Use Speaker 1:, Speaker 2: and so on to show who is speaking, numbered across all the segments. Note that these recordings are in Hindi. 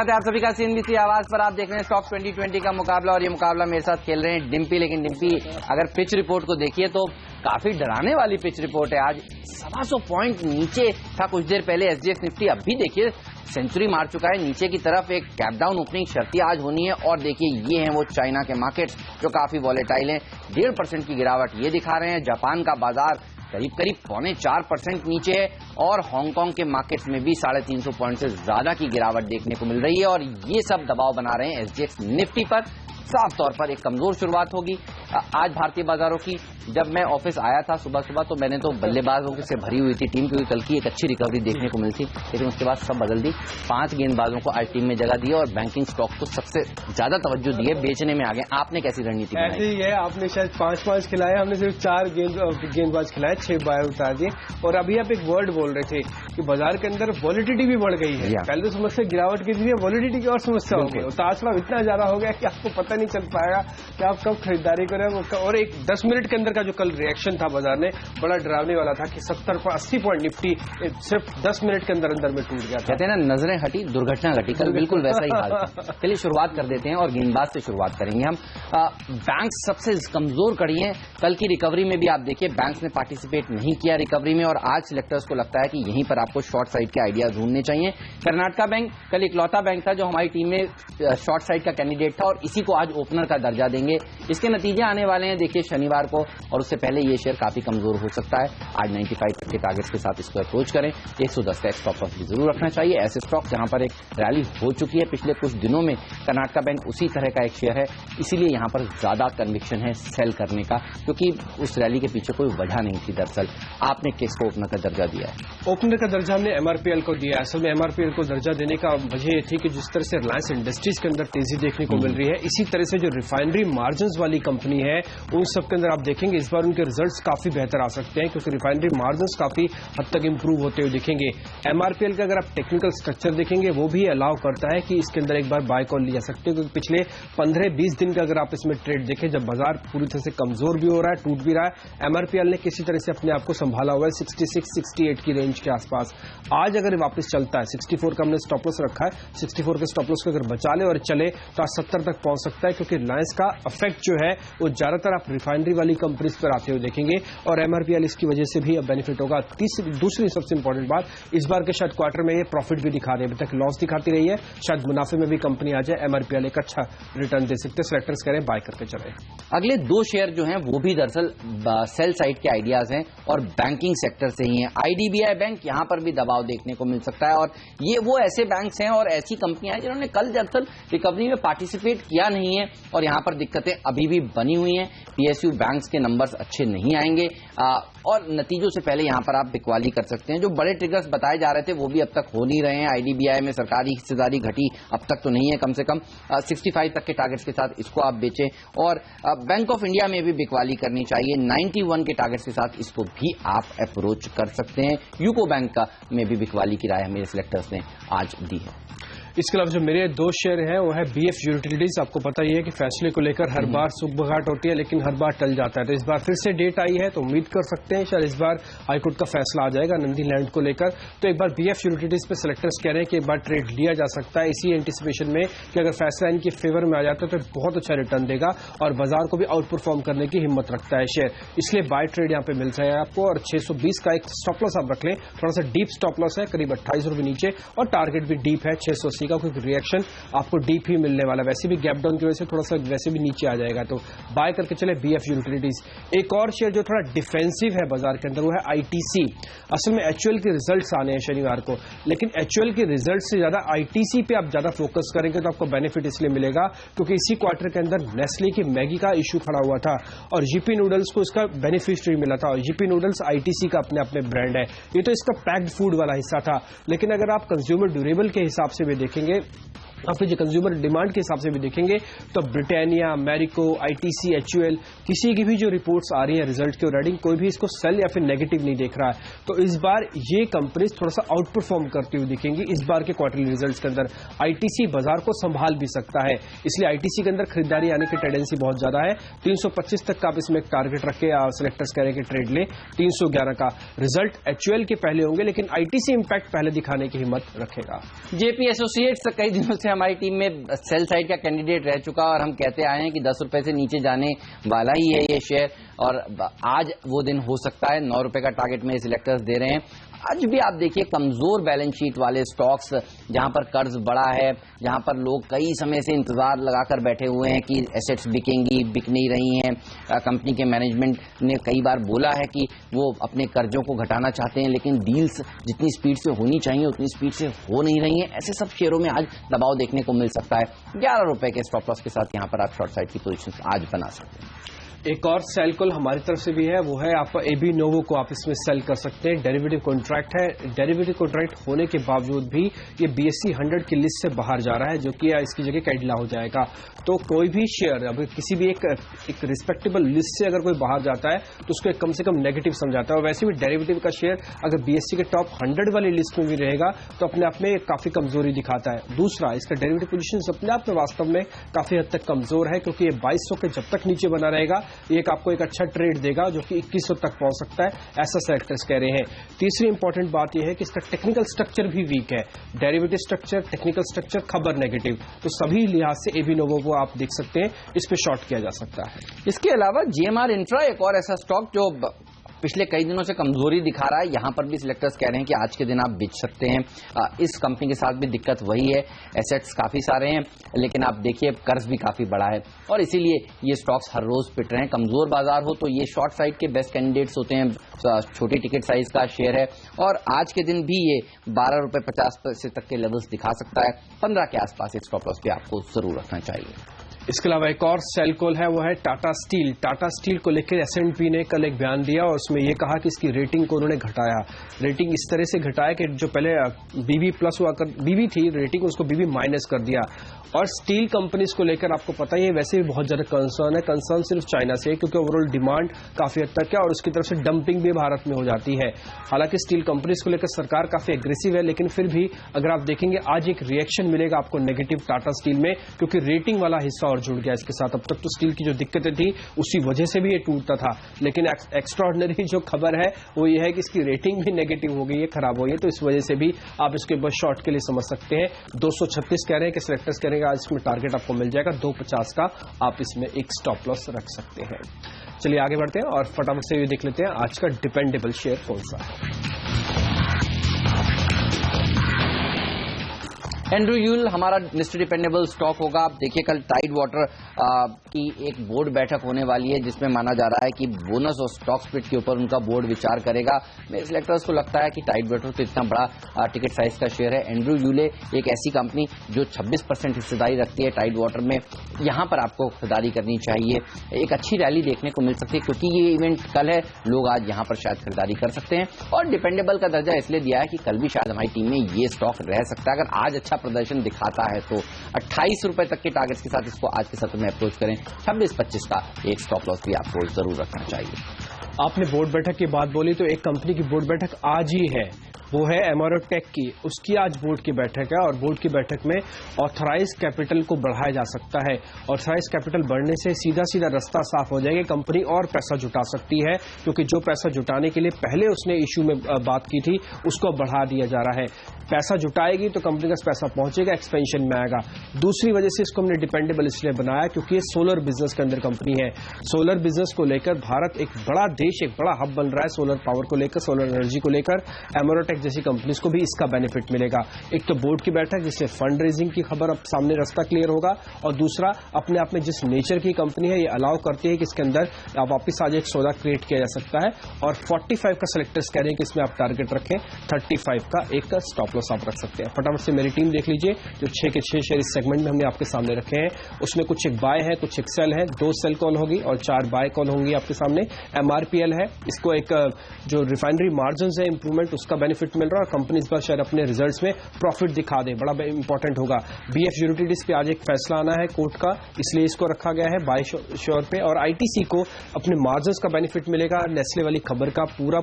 Speaker 1: स्वागत है आप सभी का सीएनबीसी आवाज पर। आप देख रहे हैं स्टॉक 2020 का मुकाबला और ये मुकाबला मेरे साथ खेल रहे हैं डिम्पी। लेकिन डिम्पी, अगर पिच रिपोर्ट को देखिए तो काफी डराने वाली पिच रिपोर्ट है। आज 125 पॉइंट नीचे था कुछ देर पहले एसजीएक्स निफ्टी, अभी देखिए सेंचुरी मार चुका है नीचे की तरफ। एक कैप डाउन ओपनिंग शर्ती आज होनी है। और देखिए ये हैं वो चाइना के मार्केट्स जो काफी वॉलेटाइल हैं, 1.5% की गिरावट ये दिखा रहे हैं। जापान का बाजार करीब 4.25% नीचे है और हांगकांग के मार्केट्स में भी 350 पॉइंट से ज्यादा की गिरावट देखने को मिल रही है। और ये सब दबाव बना रहे हैं एसजीएक्स निफ्टी पर। साफ तौर पर एक कमजोर शुरुआत होगी आज भारतीय बाजारों की। जब मैं ऑफिस आया था सुबह सुबह तो मैंने तो बल्लेबाजों से भरी हुई थी टीम, क्योंकि कल की एक अच्छी रिकवरी देखने को मिली थी, लेकिन उसके बाद सब बदल दी। 5 गेंदबाजों को आज टीम में जगह दी और बैंकिंग स्टॉक को सबसे ज्यादा तवज्जो दी है, बेचने में आ गए। आपने कैसी रणनीति बनाई?
Speaker 2: ऐसे ही है, आपने शायद 5 खिलाए, हमने सिर्फ 4 गेंदबाज खिलाए, 6 बाय उतार दिए। और अभी आप एक वर्ड बोल रहे थे कि बाजार के अंदर वॉलिडिटी भी बढ़ गई है। पहले तो समस्या गिरावट की थी, वॉलिडिटी की और समस्या हो गई। उतार चढ़ाव इतना ज्यादा हो गया कि आपको पता नहीं चल पाएगा कि आप कब खरीदारी करें। और एक 10 मिनट के अंदर का जो कल रिएक्शन था बाजार में बड़ा डरावने वाला था कि 70-80 पॉइंट निफ्टी सिर्फ 10 मिनट के अंदर में टूट गया था।
Speaker 1: कहते हैं ना, नजरें हटी दुर्घटना घटी। कल बिल्कुल वैसा ही हाल था। चलिए शुरुआत कर देते हैं और गेंदबाज से शुरुआत करेंगे हम। बैंक्स सबसे कमजोर कड़ी हैं। कल की रिकवरी में भी आप देखिए बैंक्स ने पार्टिसिपेट नहीं किया रिकवरी में, और आज सिलेक्टर्स को लगता है कि यहीं पर आपको शॉर्ट साइड के आइडियाज ढूंढने चाहिए। कर्नाटका बैंक कल इकलौता बैंक था जो हमारी टीम में शॉर्ट साइड का कैंडिडेट था और इसी को आज ओपनर का दर्जा देंगे। इसके नतीजे आने वाले हैं देखिए शनिवार को, और उससे पहले ये शेयर काफी कमजोर हो सकता है। आज 95 के टारगेट्स के साथ इसको अप्रोच करें। 110 का स्टॉप लॉस भी जरूर रखना चाहिए। ऐसे स्टॉक जहां पर एक रैली हो चुकी है पिछले कुछ दिनों में, कर्नाटका बैंक उसी तरह का एक शेयर है, इसीलिए यहां पर ज्यादा कन्विक्शन है सेल करने का, क्योंकि उस रैली के पीछे कोई वजह नहीं थी। दरअसल आपने किसको ओपनर का दर्जा दिया है?
Speaker 2: ओपनर का दर्जा हमने एमआरपीएल को दिया है। असल में एमआरपीएल को दर्जा देने का वजह ये थी कि जिस तरह से रिलायंस इंडस्ट्रीज के अंदर तेजी देखने को मिल रही है, इसी तरह से जो रिफाइनरी मार्जिन वाली कंपनी है उन सब के अंदर आप देखेंगे इस बार उनके रिजल्ट्स काफी बेहतर आ सकते हैं, क्योंकि रिफाइनरी मार्जिन काफी हद तक इंप्रूव होते हुए दिखेंगे। एमआरपीएल का अगर आप टेक्निकल स्ट्रक्चर देखेंगे वो भी अलाउ करता है कि इसके अंदर एक बार बाय कॉल लिया सकते हो, क्योंकि पिछले 15-20 दिन का अगर आप इसमें ट्रेड देखें, जब बाजार पूरी तरह से कमजोर भी हो रहा है, टूट भी रहा है, एमआरपीएल ने किसी तरह से अपने आप को संभाला हुआ है 66-68 की रेंज के आसपास। आज अगर वापस चलता है, 64 का हमने स्टॉप लॉस रखा है, 64 के स्टॉप लॉस को अगर बचा ले और चले तो आज 70 तक पहुंच सकता है, क्योंकि रिलायंस का इफेक्ट जो है वो ज्यादातर आप रिफाइनरी वाली कंपनीज पर आते हुए देखेंगे और एमआरपीएल इसकी वजह से भी अब बेनिफिट होगा। दूसरी सबसे इंपॉर्टेंट बात, इस बार के शायद क्वार्टर में ये प्रॉफिट भी दिखा रही है, अभी तक लॉस दिखाती रही है, शायद मुनाफे में भी कंपनी आ जाए, एमआरपीएल एक अच्छा रिटर्न दे सकते हैं। सेलेक्टर्स कह रहे हैं बाय करके चले।
Speaker 1: अगले 2 शेयर जो हैं वो भी दरअसल सेल साइड के आइडियाज हैं और बैंकिंग सेक्टर से ही हैं। आईडीबीआई बैंक यहां पर भी दबाव देखने को मिल सकता है, और ये वो ऐसे बैंक्स हैं और ऐसी कंपनियां हैं जिन्होंने कल दरअसल रिकवरी में पार्टिसिपेट किया नहीं है और यहां पर दिक्कतें अभी भी बनी हुई हैं। पीएसयू बैंक्स के नंबर्स अच्छे नहीं आएंगे और नतीजों से पहले यहां पर आप बिकवाली कर सकते हैं। जो बड़े ट्रिगर्स बताए जा रहे थे वो भी अब तक हो नहीं रहे हैं। आईडीबीआई में सरकारी हिस्सेदारी घटी अब तक तो नहीं है, कम से कम 65 तक के टारगेट्स के साथ इसको आप बेचें। और बैंक ऑफ इंडिया में भी बिकवाली करनी चाहिए, 91 के टारगेट्स के साथ इसको भी आप अप्रोच कर सकते हैं। यूको बैंक का में भी बिकवाली की राय मेरे सिलेक्टर्स ने आज दी है।
Speaker 2: इसके अलावा जो मेरे 2 शेयर हैं वो है बीएफ यूटिलिटीज। आपको पता ही है कि फैसले को लेकर हर बार सुबह होती है, लेकिन हर बार टल जाता है, तो इस बार फिर से डेट आई है तो उम्मीद कर सकते हैं शायद इस बार हाईकोर्ट का फैसला आ जाएगा नंदी लैंड को लेकर। तो एक बार बीएफ यूटिलिटीज पे सेलेक्टर्स कह रहे हैं कि एक बार ट्रेड लिया जा सकता है, इसी एंटिसिपेशन में कि अगर फैसला इनके फेवर में आ जाता है तो बहुत अच्छा रिटर्न देगा और बाजार को भी आउट परफॉर्म करने की हिम्मत रखता है शेयर, इसलिए बाय ट्रेड यहाँ पे मिल जाएगा आपको। और 620 का एक स्टॉप लॉस आप रख लें, थोड़ा सा डीप स्टॉप लॉस है, करीब 28 रुपए नीचे, और टारगेट भी डीप है 680 का, क्योंकि रिएक्शन आपको डीप ही मिलने वाला, वैसे भी गैप डाउन की वजह से थोड़ा सा वैसे भी नीचे आ जाएगा, तो बाय करके चले बीएफ यूटिलिटीज। एक और शेयर जो थोड़ा डिफेंसिव है बाजार के अंदर वो है आईटीसी। असल में एचयूएल के रिजल्ट्स आने हैं शनिवार को, लेकिन एचयूएल के रिजल्ट से ज्यादा आईटीसी पे आप ज्यादा फोकस करेंगे तो आपको बेनिफिट इसलिए मिलेगा क्योंकि इसी क्वार्टर के अंदर नेस्ले की मैगी का इश्यू खड़ा हुआ था और जीपी नूडल्स को इसका बेनिफिशियरी मिला था, और जीपी नूडल्स आईटीसी का अपने अपने ब्रांड है, ये तो इसका पैक्ड फूड वाला हिस्सा था। लेकिन अगर आप कंज्यूमर ड्यूरेबल के हिसाब से भी देखेंगे, आप जो कंज्यूमर डिमांड के हिसाब से भी देखेंगे तो ब्रिटानिया, मैरिको, आईटीसी, एचयूएल, किसी की भी जो रिपोर्ट्स आ रही है रिजल्ट की रेटिंग, कोई भी इसको सेल या फिर नेगेटिव नहीं देख रहा है। तो इस बार ये कंपनीज थोड़ा सा आउट परफॉर्म करती हुई दिखेंगी इस बार के क्वार्टरली रिजल्ट्स के अंदर। आईटीसी बाजार को संभाल भी सकता है, इसलिए आईटीसी के अंदर खरीदारी आने की टेंडेंसी बहुत ज्यादा है। 325 तक का आप इसमें एक टारगेट रखे, सिलेक्टर्स कह रहे हैं कि ट्रेड ले। 311 का रिजल्ट एचयूएल के पहले होंगे, लेकिन आईटीसी इंपैक्ट पहले दिखाने की हिम्मत रखेगा।
Speaker 1: जेपी एसोसिएट्स कई दिनों से हमारी टीम में सेल साइड का कैंडिडेट रह चुका और हम कहते आए हैं कि 10 रुपए से नीचे जाने वाला ही है ये शेयर, और आज वो दिन हो सकता है। 9 रुपए का टारगेट में सिलेक्टर्स दे रहे हैं। आज भी आप देखिए कमजोर बैलेंस शीट वाले स्टॉक्स, जहां पर कर्ज बड़ा है, जहां पर लोग कई समय से इंतजार लगाकर बैठे हुए हैं कि एसेट्स बिकेंगी, बिक नहीं रही हैं। कंपनी के मैनेजमेंट ने कई बार बोला है कि वो अपने कर्जों को घटाना चाहते हैं, लेकिन डील्स जितनी स्पीड से होनी चाहिए उतनी स्पीड से हो नहीं रही हैं। ऐसे सब शेयरों में आज दबाव देखने को मिल सकता है। 11 रुपए के स्टॉप लॉस के साथ यहां पर आप शॉर्ट साइड की पोजीशन आज बना सकते हैं।
Speaker 2: एक और सेल कॉल हमारी तरफ से भी है, वो है आपका एबी नोवो को आप इसमें सेल कर सकते हैं। डेरिवेटिव कॉन्ट्रैक्ट है, डेरिवेटिव कॉन्ट्रैक्ट होने के बावजूद भी ये BSE 100 की लिस्ट से बाहर जा रहा है, जो कि इसकी जगह कैडिला हो जाएगा। तो कोई भी शेयर अब किसी भी एक रिस्पेक्टेबल लिस्ट से अगर कोई बाहर जाता है तो उसको कम से कम नेगेटिव समझाता है। और वैसे भी डेरिवेटिव का शेयर अगर BSE के टॉप 100 वाली लिस्ट में भी रहेगा तो अपने आप में काफी कमजोरी दिखाता है। दूसरा, इसका डेरिवेटिव पोजीशन अपने आप में वास्तव में काफी हद तक कमजोर है, क्योंकि ये 2200 के जब तक नीचे बना रहेगा एक आपको एक अच्छा ट्रेड देगा, जो कि 2100 तक पहुंच सकता है, ऐसा सेलेक्टर्स कह रहे हैं। तीसरी इंपॉर्टेंट बात यह है कि इसका टेक्निकल स्ट्रक्चर भी वीक है। डेरिवेटिव स्ट्रक्चर, टेक्निकल स्ट्रक्चर, खबर नेगेटिव, तो सभी लिहाज से एबी नोवो को आप देख सकते हैं, इस पे शॉर्ट किया जा सकता है।
Speaker 1: इसके अलावा GMR इंफ्रा एक और ऐसा स्टॉक जो पिछले कई दिनों से कमजोरी दिखा रहा है, यहां पर भी सिलेक्टर्स कह रहे हैं कि आज के दिन आप बेच सकते हैं। इस कंपनी के साथ भी दिक्कत वही है, एसेट्स काफी सारे हैं, लेकिन आप देखिए कर्ज भी काफी बड़ा है, और इसीलिए ये स्टॉक्स हर रोज पिट रहे हैं। कमजोर बाजार हो तो ये शॉर्ट साइड के बेस्ट कैंडिडेट्स होते हैं। छोटी टिकट साइज का शेयर है, और आज के दिन भी ये 12 रुपए 50 पैसे तक के लेवल्स दिखा सकता है। 15 के आसपास एक स्टॉप लॉस भी आपको जरूर रखना चाहिए।
Speaker 2: इसके अलावा एक और सेल कॉल है, वो है टाटा स्टील। टाटा स्टील को लेकर S&P ने कल एक बयान दिया और उसमें यह कहा कि इसकी रेटिंग को उन्होंने घटाया। रेटिंग इस तरह से घटाया कि जो पहले BB+ हुआ कर BB थी रेटिंग, उसको BB- कर दिया। और स्टील कंपनीज को लेकर आपको पता ही है, वैसे भी बहुत ज्यादा कंसर्न है। कंसर्न सिर्फ चाइना से है, क्योंकि ओवरऑल डिमांड काफी हद तक है और उसकी तरफ से डंपिंग भी भारत में हो जाती है। हालांकि स्टील कंपनीज को लेकर सरकार काफी एग्रेसिव है, लेकिन फिर भी अगर आप देखेंगे आज एक रिएक्शन मिलेगा आपको नेगेटिव टाटा स्टील में, क्योंकि रेटिंग वाला हिस्सा और जुड़ गया इसके साथ। अब तक तो स्टील की जो दिक्कतें थी उसी वजह से भी ये टूटता था, लेकिन एक्स्ट्राऑर्डिनरी जो खबर है वो ये है कि इसकी रेटिंग भी नेगेटिव हो गई है, खराब हो गई है, तो इस वजह से भी आप इसके बस शॉर्ट के लिए समझ सकते हैं। 236 कह रहे हैं कि सिलेक्टर्स कह रहे हैं आज इसमें टारगेट आपको मिल जाएगा 250 का, आप इसमें एक स्टॉप लॉस रख सकते हैं। चलिए आगे बढ़ते हैं और फटाफट से ये देख लेते हैं आज का डिपेंडेबल शेयर कौन सा है।
Speaker 1: एंड्रू यूल हमारा मिस्टर डिपेंडेबल स्टॉक होगा। आप देखिए कल टाइड वाटर की एक बोर्ड बैठक होने वाली है, जिसमें माना जा रहा है कि बोनस और स्टॉक स्प्लिट के ऊपर उनका बोर्ड विचार करेगा। मेरे सिलेक्टर्स को लगता है कि टाइड वाटर तो इतना बड़ा टिकट साइज का शेयर है। एंड्रू यूले एक ऐसी कंपनी जो 26% हिस्सेदारी रखती है टाइड वाटर में, यहां पर आपको खरीदारी करनी चाहिए। एक अच्छी रैली देखने को मिल सकती है, क्योंकि ये इवेंट कल है, लोग आज यहां पर शायद खरीदारी कर सकते हैं। और डिपेंडेबल का दर्जा इसलिए दिया है कि कल भी शायद हमारी टीम में ये स्टॉक रह सकता है। अगर आज अच्छा प्रदर्शन दिखाता है तो 28 रुपए तक के टारगेट्स के साथ इसको आज के सत्र में अप्रोच करें। 26-25 का एक स्टॉप लॉस भी आपको जरूर रखना चाहिए।
Speaker 2: आपने बोर्ड बैठक की बात बोली, तो एक कंपनी की बोर्ड बैठक आज ही है, वो है एमोरोटेक की। उसकी आज बोर्ड की बैठक है और बोर्ड की बैठक में ऑथराइज कैपिटल को बढ़ाया जा सकता है। ऑथराइज कैपिटल बढ़ने से सीधा सीधा रास्ता साफ हो जाएगा, कंपनी और पैसा जुटा सकती है, क्योंकि जो पैसा जुटाने के लिए पहले उसने इशू में बात की थी उसको बढ़ा दिया जा रहा है। पैसा जुटाएगी तो कंपनी का पैसा पहुंचेगा, एक्सपेंशन में आएगा। दूसरी वजह से इसको हमने डिपेंडेबल इसलिए बनाया क्योंकि ये सोलर बिजनेस के अंदर कंपनी है। सोलर बिजनेस को लेकर भारत एक बड़ा देश, एक बड़ा हब बन रहा है सोलर पावर को लेकर, सोलर एनर्जी को लेकर। एमोरोटेक जैसी कंपनीज को भी इसका बेनिफिट मिलेगा। एक तो बोर्ड की बैठक जिससे फंड रेजिंग की खबर अब सामने रास्ता क्लियर होगा, और दूसरा अपने आप में जिस नेचर की कंपनी है ये अलाउ करती है कि इसके अंदर वापिस आज एक सौदा क्रिएट किया जा सकता है। और 45 का सिलेक्टर्स कह रहे हैं कि इसमें आप टारगेट रखें, 35 का एक स्टॉप लॉस आप रख सकते हैं। फटाफट से मेरी टीम देख लीजिए, जो 6 के 6 शेयर इस सेगमेंट में हमने आपके सामने रखे हैं, उसमें कुछ एक बाय है, कुछ एक सेल है, 2 सेल कॉल होगी और 4 बाय कॉल होंगी आपके सामने। MRPL है, इसको एक जो रिफाइनरी मार्जिन है इंप्रूवमेंट उसका बेनिफिट मिल रहा है, कंपनी इस बार शायद अपने रिजल्ट्स में प्रॉफिट दिखा दे, बड़ा इंपॉर्टेंट होगा। BF यूटिलिटीज पे आज एक फैसला आना है कोर्ट का, इसलिए इसको रखा गया है बाय श्योर पे। और ITC को अपने मार्जिन का बेनिफिट मिलेगा, नेस्ले वाली खबर का पूरा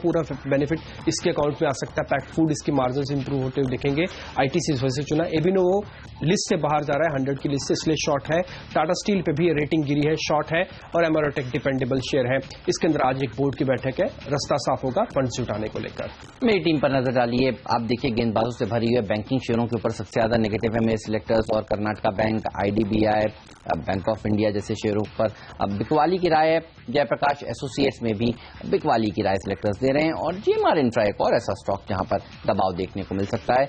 Speaker 2: बेनिफिट इसके अकाउंट में आ सकता है। पैक्ड फूड इसकी मार्जिन इंप्रूव होते हुए देखेंगे, ITC इस वजह से चुना। एबिनोवो लिस्ट से बाहर जा रहा है 100 की लिस्ट से, इसलिए शॉर्ट है। टाटा स्टील पे भी रेटिंग गिरी है, शॉर्ट है। और एमोरोटेक डिपेंडेबल शेयर है, इसके अंदर आज एक बोर्ड की बैठक है, रास्ता साफ होगा फंड्स जुटाने को लेकर।
Speaker 1: मेरी टीम पर नजर नजर डालिए, आप देखिए गेंदबाजों से भरी हुई बैंकिंग शेयरों के ऊपर सबसे ज्यादा नेगेटिव है मेरे सिलेक्टर्स, और Karnataka bank, IDBI, bank of India जैसे शेयरों पर अब बिकवाली की राय है। जयप्रकाश एसोसिएट्स में भी बिकवाली की राय सिलेक्टर्स दे रहे हैं, और GMR इंफ्रा एक और ऐसा स्टॉक जहां पर दबाव देखने को मिल सकता है।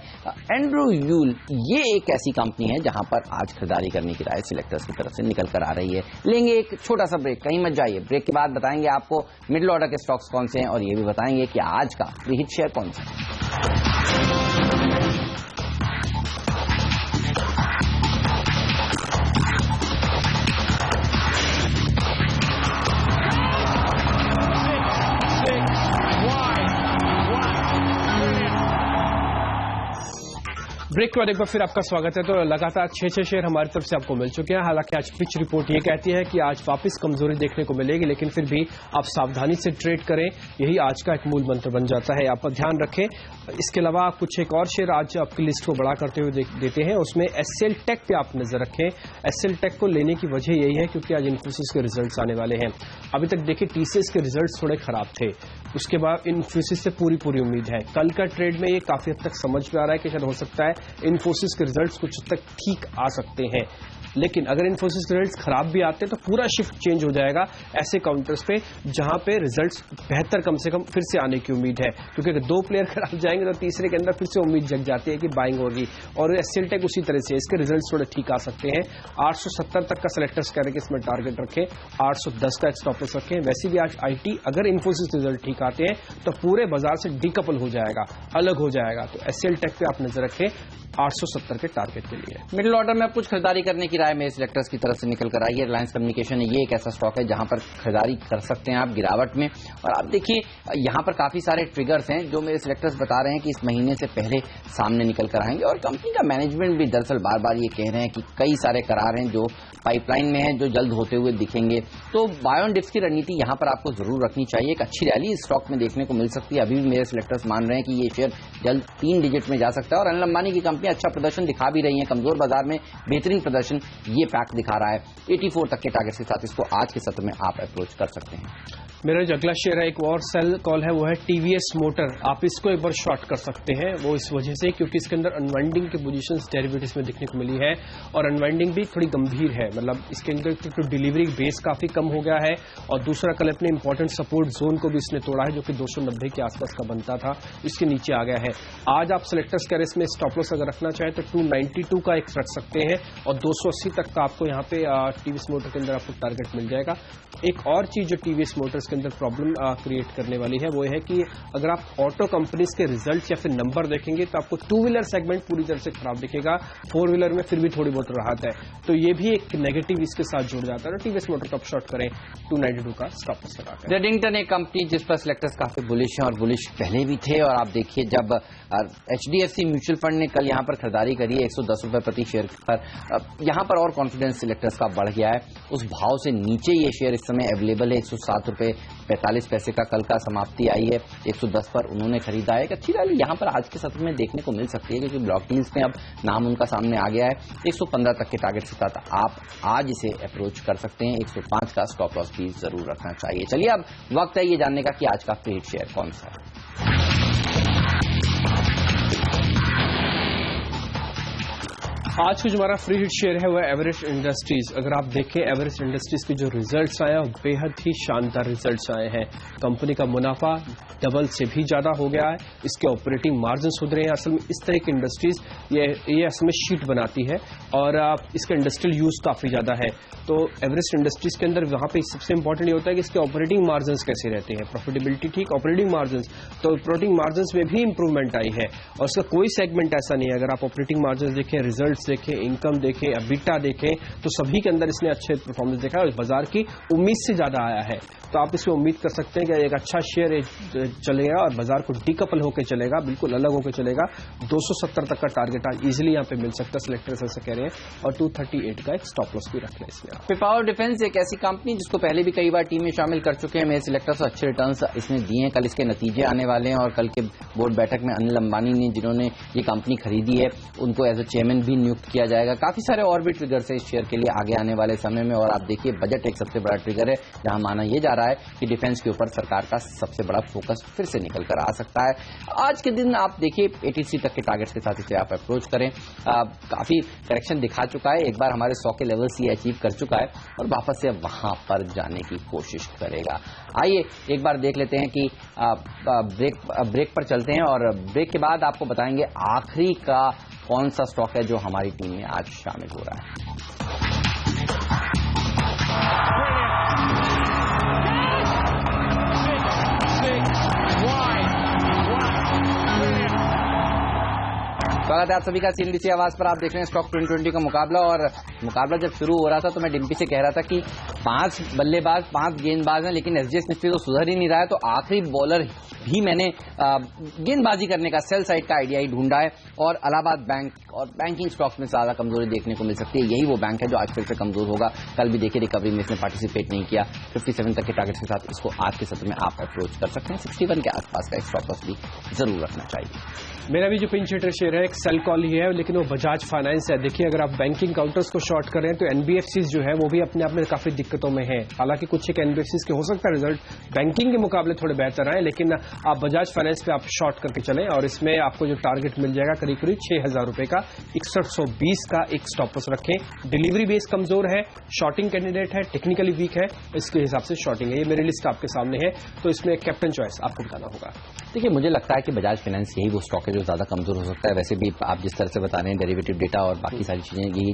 Speaker 1: एंड्रू यूल ये एक ऐसी कंपनी है जहां पर आज खरीदारी करने की राय सिलेक्टर्स की तरफ से निकल कर आ रही है। लेंगे एक छोटा सा ब्रेक, कहीं मत जाइए। ब्रेक के बाद बताएंगे आपको मिडिल ऑर्डर के स्टॉक्स कौन से हैं, और ये भी बताएंगे कि आज का फ्री हिट शेयर कौन सा है।
Speaker 2: ब्रेक के बाद एक बार फिर आपका स्वागत है। तो लगातार 6 शेयर हमारी तरफ से आपको मिल चुके हैं। हालांकि आज पिच रिपोर्ट ये कहती है कि आज वापस कमजोरी देखने को मिलेगी, लेकिन फिर भी आप सावधानी से ट्रेड करें, यही आज का एक मूल मंत्र बन जाता है। आप ध्यान रखें। इसके अलावा कुछ एक और शेयर आज आपकी लिस्ट को बड़ा करते हुए देते हैं, उसमें SL टेक पे आप नजर रखें। SL टेक को लेने की वजह यही है क्योंकि आज इन्फोसिस के रिजल्ट्स आने वाले हैं। अभी तक देखिए TCS के रिजल्ट्स थोड़े खराब थे, उसके बाद इन्फोसिस से पूरी उम्मीद है। कल का ट्रेड में ये काफी हद तक समझ में आ रहा है कि शायद हो सकता है इन्फोसिस के रिजल्ट्स कुछ हद तक ठीक आ सकते हैं, लेकिन अगर इन्फोसिस के रिजल्ट्स खराब भी आते हैं तो पूरा शिफ्ट चेंज हो जाएगा ऐसे काउंटर्स पे जहां पे रिजल्ट्स बेहतर कम से कम फिर से आने की उम्मीद है। क्योंकि अगर 2 प्लेयर खराब जाएंगे तो तीसरे के अंदर फिर से उम्मीद जग जाती है कि बाइंग होगी, और SL टेक उसी तरह से इसके रिजल्ट्स थोड़े ठीक आ सकते हैं। 870 तक का सिलेक्टर्स कह रहे हैं कि इसमें टारगेट रखें, 810 का स्टॉप लॉस रखें। वैसे भी आज IT अगर इन्फोसिस रिजल्ट ठीक आते हैं तो पूरे बाजार से डीकपल हो जाएगा, अलग हो जाएगा। तो SL टेक पे आप नजर रखें 870 के टारगेट के लिए।
Speaker 1: मिडिल ऑर्डर में कुछ खरीदारी करने की राय मेरे सिलेक्टर्स की तरफ से निकल कर आई है। रिलायंस कम्युनिकेशन है, ये एक ऐसा स्टॉक है जहां पर खरीदारी कर सकते हैं आप गिरावट में, और आप देखिए यहां पर काफी सारे ट्रिगर्स हैं जो मेरे सिलेक्टर्स बता रहे हैं कि इस महीने से पहले सामने निकल कर आएंगे, और कंपनी का मैनेजमेंट भी दरअसल बार बार ये कह रहे हैं कि कई सारे करार हैं जो पाइपलाइन में है जो जल्द होते हुए दिखेंगे। तो बाय ऑन डिप्स की रणनीति यहां पर आपको जरूर रखनी चाहिए। एक अच्छी रैली इस स्टॉक में देखने को मिल सकती है। अभी भी मेरे सिलेक्टर्स मान रहे हैं कि ये शेयर जल्द 3 डिजिट में जा सकता है, और अनिल अंबानी की कंपनी अच्छा प्रदर्शन दिखा भी रही है, कमजोर बाजार में बेहतरीन प्रदर्शन ये पैक दिखा रहा है। 84 तक के टारगेट के साथ इसको आज के सत्र में आप अप्रोच कर सकते हैं।
Speaker 2: मेरा जो अगला शेयर है एक और सेल कॉल है, वो है TVS मोटर। आप इसको एक बार शॉर्ट कर सकते हैं, वो इस वजह से क्योंकि इसके अंदर अनवाइंडिंग की पोजीशंस डेरिवेटिव्स में दिखने को मिली है, और अनवाइंडिंग भी थोड़ी गंभीर है। मतलब इसके अंदर तो डिलीवरी बेस काफी कम हो गया है, और दूसरा कल अपने इंपॉर्टेंट सपोर्ट जोन को भी इसने तोड़ा है जो कि 290 के आसपास का बनता था, इसके नीचे आ गया है। आज आप सिलेक्टर्स कह रहे इसमें स्टॉप लॉस अगर रखना चाहे तो 292 का एक रख सकते हैं, और 280 तक का आपको यहाँ पे TVS मोटर के अंदर आपको टारगेट मिल जाएगा। एक और चीज जो TVS मोटर्स के अंदर प्रॉब्लम क्रिएट करने वाली है वो है कि अगर आप ऑटो कंपनीज के रिजल्ट या फिर नंबर देखेंगे तो आपको 2 व्हीलर सेगमेंट पूरी तरह से खराब दिखेगा, 4 व्हीलर में फिर भी थोड़ी बहुत राहत है, तो ये भी एक नेगेटिव इसके साथ जुड़ जाता है। TVS मोटर को आप शॉर्ट करें 292 का स्टॉप लॉस लगाकर।
Speaker 1: रेडिंगटन एक कंपनी जिस पर सिलेक्टर्स काफी बुलिश हैं, और बुलिश पहले भी थे, और आप देखिए जब HDFC म्यूचुअल फंड ने कल यहाँ पर खरीदारी करी है 110 रुपए प्रति शेयर पर, यहाँ पर और कॉन्फिडेंस सिलेक्टर्स का बढ़ गया है। उस भाव से नीचे ये शेयर इस समय अवेलेबल है, 107 रुपए 45 पैसे का कल का समाप्ति आई है, 110 पर उन्होंने खरीदा है। एक अच्छी रैली यहाँ पर आज के सत्र में देखने को मिल सकती है, क्योंकि ब्लॉक डील्स में अब नाम उनका सामने आ गया है। 115 तक के टारगेट के साथ आप आज इसे अप्रोच कर सकते हैं। 105 का स्टॉप लॉस भी जरूर रखना चाहिए। चलिए अब वक्त है ये जानने का कि आज का फ्री हिट शेयर कौन सा है।
Speaker 2: आज का जो हमारा फ्री हिट शेयर है वो एवरेस्ट इंडस्ट्रीज। अगर आप देखें एवरेस्ट इंडस्ट्रीज के जो रिजल्ट्स आए हैं बेहद ही शानदार रिजल्ट्स आए हैं। कंपनी का मुनाफा डबल से भी ज्यादा हो गया है, इसके ऑपरेटिंग मार्जिन सुधरे हैं। असल में इस तरह की इंडस्ट्रीज ये असल में शीट बनाती है, और इसका इंडस्ट्रियल यूज काफी ज्यादा है। तो एवरेस्ट इंडस्ट्रीज के अंदर वहां पे सबसे इंपॉर्टेंट ये होता है कि इसके ऑपरेटिंग मार्जिन कैसे रहते हैं, प्रॉफिटेबिलिटी ठीक, ऑपरेटिंग मार्जिन, तो ऑपरेटिंग मार्जिन में भी इंप्रूवमेंट आई है, और इसका कोई सेगमेंट ऐसा नहीं है। अगर आप ऑपरेटिंग मार्जिन देखें, रिजल्ट देखें, इनकम देखें, एबिटा देखें, तो सभी के अंदर इसने अच्छे परफॉर्मेंस देखा है, और बाजार की उम्मीद से ज्यादा आया है। तो आप इसमें उम्मीद कर सकते हैं कि एक अच्छा शेयर चलेगा और बाजार को डीकपल होकर चलेगा, बिल्कुल अलग होकर चलेगा। 270 तक का टारगेट आज इजिली यहाँ पे मिल सकता है, सिलेक्टर्स ऐसा कह रहे हैं, और 238 का एक स्टॉप लॉस भी रख लें इसमें।
Speaker 1: पिपावर डिफेंस एक ऐसी कंपनी जिसको पहले भी कई बार टीम में शामिल कर चुके हैं मेरे सिलेक्टर्स, अच्छे रिटर्न्स इसने दिए हैं। कल इसके नतीजे आने वाले हैं, और कल के बोर्ड बैठक में अनिल अंबानी ने जिन्होंने ये कंपनी खरीदी है उनको एज ए चेयरमैन भी नियुक्त किया जाएगा। काफी सारे और भी ट्रिगर्स है इस शेयर के लिए आगे आने वाले समय में। और आप देखिए बजट एक सबसे बड़ा ट्रिगर है, जहां माना यह जा रहा है कि डिफेंस के ऊपर सरकार का सबसे बड़ा फोकस फिर से निकल कर आ सकता है। आज के दिन आप देखिए 83 तक के टारगेट्स के साथ इसे आप अप्रोच करें। काफी करेक्शन दिखा चुका है, एक बार हमारे 100 के लेवल्स ये अचीव कर चुका है और वापस से वहां पर जाने की कोशिश करेगा। आइए एक बार देख लेते हैं कि ब्रेक पर चलते हैं और ब्रेक के बाद आपको बताएंगे आखिरी का कौन सा स्टॉक है जो हमारी टीम में आज शामिल हो रहा है। स्वागत है आप सभी का CNBC आवाज पर। आप देख रहे हैं स्टॉक 2020 का मुकाबला। और मुकाबला जब शुरू हो रहा था तो मैं डिम्पी से कह रहा था कि 5 बल्लेबाज 5 गेंदबाज हैं, लेकिन एसजीएस निफ्टी तो सुधर ही नहीं रहा है। तो आखिरी बॉलर भी मैंने गेंदबाजी करने का सेल साइड का आइडिया ही ढूंढा है और इलाहाबाद बैंक और बैंकिंग स्टॉक्स में ज्यादा कमजोरी देखने को मिल सकती है। यही वो बैंक है जो आज फिर से कमजोर होगा। कल भी देखिए रिकवरी में इसने पार्टिसिपेट नहीं किया। 57 तक के टारगेट्स के साथ इसको आज के सत्र में आप अप्रोच कर सकते हैं। 61 के आसपास का एक स्टॉप लॉस भी जरूर रखना चाहिए।
Speaker 2: मेरा भी जो पिंच हिटर शेयर है एक सेल कॉल ही है, लेकिन वो बजाज फाइनेंस है। देखिए अगर आप बैंकिंग काउंटर्स को शॉर्ट करें तो एनबीएफसीज जो है वो भी अपने आप में काफी दिक्कतों में है। हालांकि कुछ एक एनबीएफसीज के हो सकता है रिजल्ट बैंकिंग के मुकाबले थोड़े बेहतर आए, लेकिन आप बजाज फाइनेंस पे आप शॉर्ट करके चलें और इसमें आपको जो टारगेट मिल जाएगा करीब करीब 6,000 रुपए का 6120 का एक स्टॉप लॉस रखें। डिलीवरी बेस कमजोर है, शॉर्टिंग कैंडिडेट है, टेक्निकली वीक है, इसके हिसाब से शॉर्टिंग है। ये मेरी लिस्ट आपके सामने है, तो इसमें कैप्टन चॉइस आपको बताना होगा।
Speaker 1: देखिए मुझे लगता है कि बजाज फाइनेंस यही वो स्टॉक है जो ज्यादा कमजोर हो सकता है। वैसे भी आप जिस तरह से बता रहे हैं डेरिवेटिव डेटा और बाकी सारी चीजें यही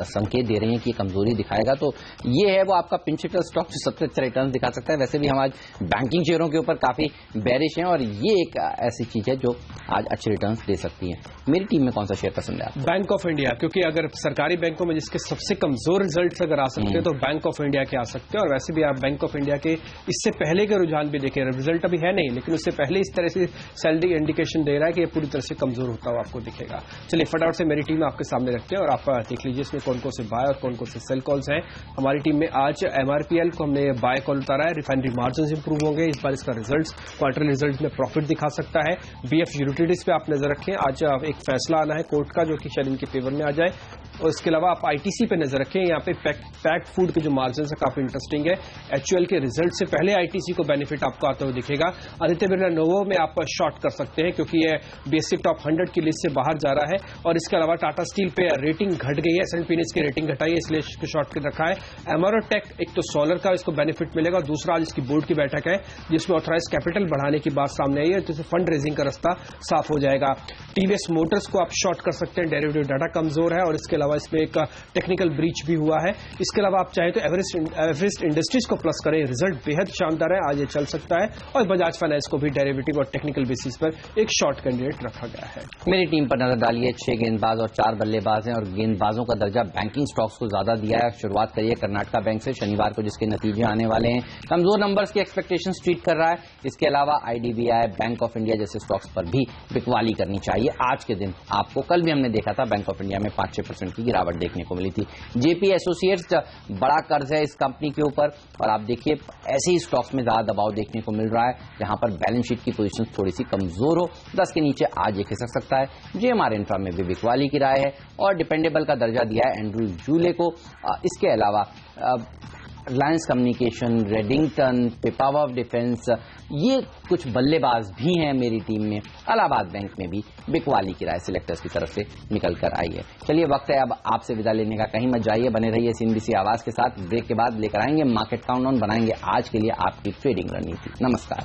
Speaker 1: संकेत दे रही हैं कि कमजोरी दिखाएगा। तो ये है वो आपका पिंच हिटर स्टॉक जो सबसे अच्छा रिटर्न दिखा सकता है। वैसे भी हम आज बैंकिंग शेयरों के ऊपर काफी बेरिश हैं और ये एक ऐसी चीज है जो आज अच्छे रिटर्न दे सकती है। मेरी टीम में कौन सा शेयर पसंद है?
Speaker 2: बैंक ऑफ इंडिया, क्योंकि अगर सरकारी बैंकों में जिसके सबसे कमजोर रिजल्ट अगर आ सकते हैं तो बैंक ऑफ इंडिया के आ सकते हैं। और वैसे भी आप बैंक ऑफ इंडिया के इससे पहले के रुझान भी देखें, रिजल्ट अभी है नहीं लेकिन उससे पहले इस तरह से सैलरी इंडिकेशन दे रहा है कि ये पूरी तरह से कमजोर होता हुआ आपको दिखेगा। चलिए फटाफट से मेरी टीम आपके सामने रखते हैं और आप देख लीजिए इसमें कौन कौन से बाय और कौन कौन से सेल कॉल्स हैं। हमारी टीम में आज एमआरपीएल को हमने बाय कॉल उतारा है। रिफाइनरी मार्जिन इंप्रूव होंगे, इस बार इसका रिजल्ट क्वार्टरली रिजल्ट में प्रॉफिट दिखा सकता है। बीएफ यूटिलिटीज पे आप नजर रखें, आज एक फैसला आना है कोर्ट का जो कि शायद इनके फेवर में आ जाए। और इसके अलावा आप आईटीसी पे नजर रखें, यहाँ पे पैक्ड फूड के जो मार्जिन है काफी इंटरेस्टिंग है। एचयूएल के रिजल्ट से पहले आईटीसी को बेनिफिट आपको आता हुआ दिखेगा। आदित्य बिरला नोवो में आप शॉर्ट कर सकते हैं क्योंकि ये बेसिक टॉप 100 की लिस्ट से बाहर जा रहा है। और इसके अलावा टाटा स्टील पे रेटिंग घट गई है, एसएंडपी ने इसकी रेटिंग घटाई है इसलिए इसको शॉर्ट कर रखा है। एमआरओटेक एक तो सोलर का इसको बेनिफिट मिलेगा और दूसरा आज इसकी बोर्ड की बैठक है जिसमें ऑथराइज कैपिटल बढ़ाने की बात सामने आई है, तो फंड रेजिंग का रास्ता साफ हो जाएगा। टीवीएस मोटर्स को आप शॉर्ट कर सकते हैं, डेरिवेटिव डाटा कमजोर है और इसके अलावा इसमें एक टेक्निकल ब्रीच भी हुआ है। इसके अलावा आप चाहे तो एवरेस्ट इंडस्ट्रीज को प्लस करें, रिजल्ट बेहद शानदार है, आज ये चल सकता है। और बजाज फाइनेंस को भी डेरिवेटिव और टेक्निकल बेसिस पर एक शॉर्ट कैंडिडेट रखा गया है।
Speaker 1: मेरी टीम पर नजर डालिए, 6 गेंदबाज और 4 बल्लेबाज हैं और गेंदबाजों का दर्जा बैंकिंग स्टॉक्स को ज्यादा दिया है। शुरुआत करिए कर्नाटका बैंक से, शनिवार को जिसके नतीजे आने वाले हैं। कमजोर नंबर्स की एक्सपेक्टेशंस ट्वीट कर रहा है। इसके अलावा आईडीबीआई, बैंक ऑफ इंडिया जैसे स्टॉक्स पर भी बिकवाली करनी चाहिए आज के दिन। आपको कल भी हमने देखा था बैंक ऑफ इंडिया में 5-6% की गिरावट देखने को मिली थी। जेपी एसोसिएट्स बड़ा कर्ज है इस कंपनी के ऊपर और आप देखिए ऐसे ही स्टॉक्स में ज्यादा दबाव देखने को मिल रहा है जहां पर बैलेंस शीट की पोजीशन थोड़ी सी कमजोर हो। 10 के नीचे आज ये खिसक सकता है। जेएमआर इंफ्रा में भी बिकवाली की राय है और डिपेंडेबल का दर्जा दिया है एंड्रू जूले को। इसके अलावा Reliance communication, Redington, Pipavav defence, ये कुछ बल्लेबाज भी हैं मेरी टीम में। इलाहाबाद बैंक में भी बिकवाली की राय सिलेक्टर्स की तरफ से निकल कर आई है। चलिए वक्त है अब आपसे विदा लेने का, कहीं मत जाइए, बने रहिए CNBC आवाज के साथ। ब्रेक के बाद लेकर आएंगे मार्केट काउंटडाउन, बनाएंगे आज के लिए आपकी ट्रेडिंग रणनीति। नमस्कार।